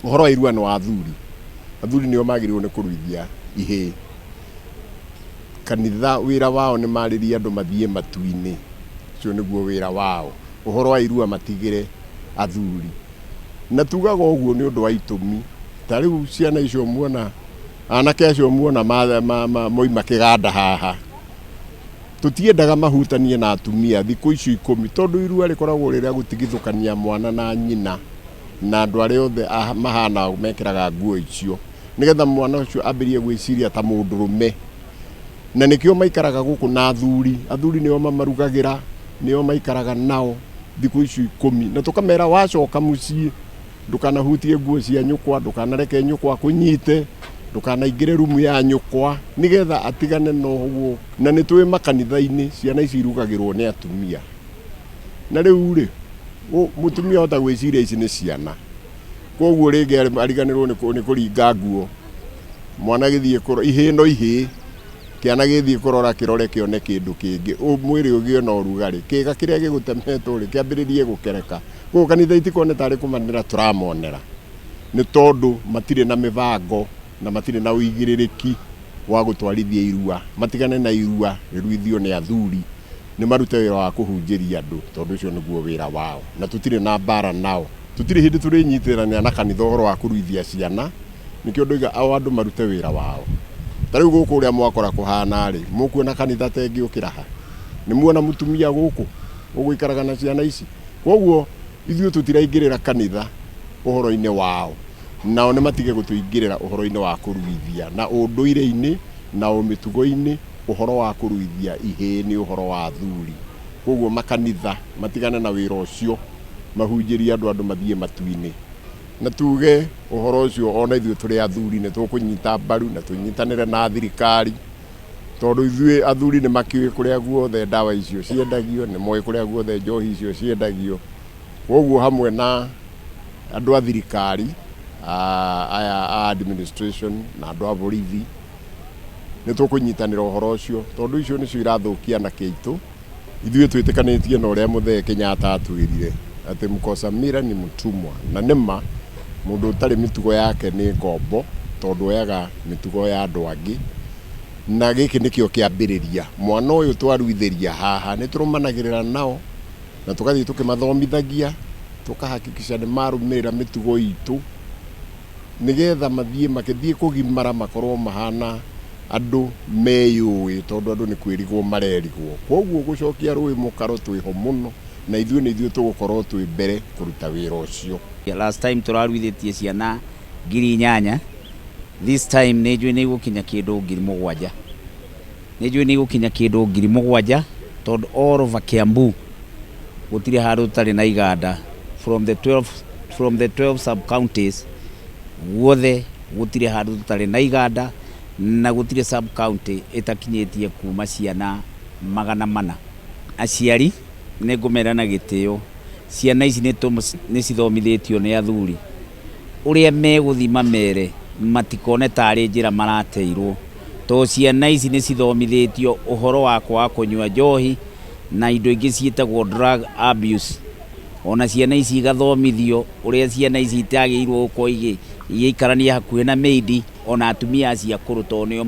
Uhoro wa Irua no athuri. Athuri nio magirwo ni kuruithia ihii. Kanitha wira wao ni mariria andu mathie matu-ini. Cio niguo wira wao. Uhoro wa Irua matigire athuri. Na tugaga uguo ni undu wa itumi. Ta riu ciana icio muona anake acio muona moima kiganda haha. Tutiendaga mahutanie na atumia thiku icio 10 tondu Irua rikoragwo riria gutigithukania mwana na nyina na andu aria othe mahana mekiraga nguo icio nigetha mwana ucio ambirie gwiciria ta mundurume na nikio maikaraga guku na athuri nio mamarugagira nio maikaraga nao thiku icio 10 na tukamera wacoka mucii ndukanahutie nguo cia nyukwa ndukanareke nyukwa kunyite ndukanaingire rumu ya nyukwa nigetha atigane no uguo na nitwe makanitha-ini ciana ici irugagirwo ni atumia na riu ri mutumia hota gwiciria ici ni ciana koguo ringi ariganirwo ni kuringa nguo mwana githie ihii no ihii kiana githie kurora kirore kione kindu kingi mwiri ugio no rugari kiga kiria gigutemetwo ri kiambiririe gukereka ko kanitha itikone tari kumanira turamonera ni tondu matire na mivango na matire na uigiririki wa gutwarithia Irua matigane na Irua riruithio ni athuri ni marute wira wa kuhunjiria andu tondu ucio niguo wira wao na tutire na bara nao tutire hindi turinyitirania na kanitha uhoro wa kuruithia ciana nikio ndoiga ao andu marute wira wao tariu guku ria mwakora kuhana ri mukuona kanitha tengi ukiraha ni muona mutumia guku uguikaraga na ciana ici koguo ithuĩ tutiraingirira kanitha uhoro-ini wao nao ni matige gutuingirira uhoro-ini wa kuruithia na unduire-ini na umitugo-ini uhoro wa kuruithia ihii ni uhoro wa athuri koguo makanitha matigane na wira ucio mahunjirie andu mathie matu-ini na tuge uhoro ucio ona ithuĩ turi athuri ni tukunyita mbaru na tunyitanire na thirikari tondu ithuĩ athuri ni makiuĩ kuria guothe ndawa icio ciendagio ni moĩ kuria guothe njohi icio ciendagio koguo hamwe na andu a thirikari aya administration na andu a borithi ni tukunyitanira uhoro ucio tondu icio nicio irathukia na kiitu ithuĩ twitikanĩtie na uria Muthee Kenyatta atwirire ati mkosa mira ni mtumwa na nima mundu utari mitugo yake ni ngombo tondu oyaga mitugo ya andu angi na giki nikio kiambiriria mwana uyu twaruitheria haha ni turumanagirira nao na tukathii tukimathomithagia tukahakikisha ni marumirira mitugo itu nigetha mathie makithie kugimara makorwo mahana andu meyui tondu andu ni kwirigwo marerigwo koguo gucokia rui mukaro twiho muno na ithuĩ ni ithuĩ tugukorwo twi mbere kuruta wira ucio. Last time turaruithitie ciana 8,000 this time ni njui ni gukinya kindu 7,000 ni njui ni gukinya kindu 7,000 tondu all over Kiambu gutire handu tari na iganda from the 12 sub counties guothe gutire handu tari na iganda na gutire sub county itakinyitie kuma ciana 400 aciari ni ngumera na gitio ciana ici ni cithomithitio ni athuri uria meguthima mere matikone tari njira marateirwo to ciana ici ni cithomithitio uhoro wa kwa kunywa njohi na indo ingi cietagwo drug abuse ona ciana ici igathomithio uria ciana ici itagirwo uko igiikarania hakuhi na meidi ona atumia acia kuru to nio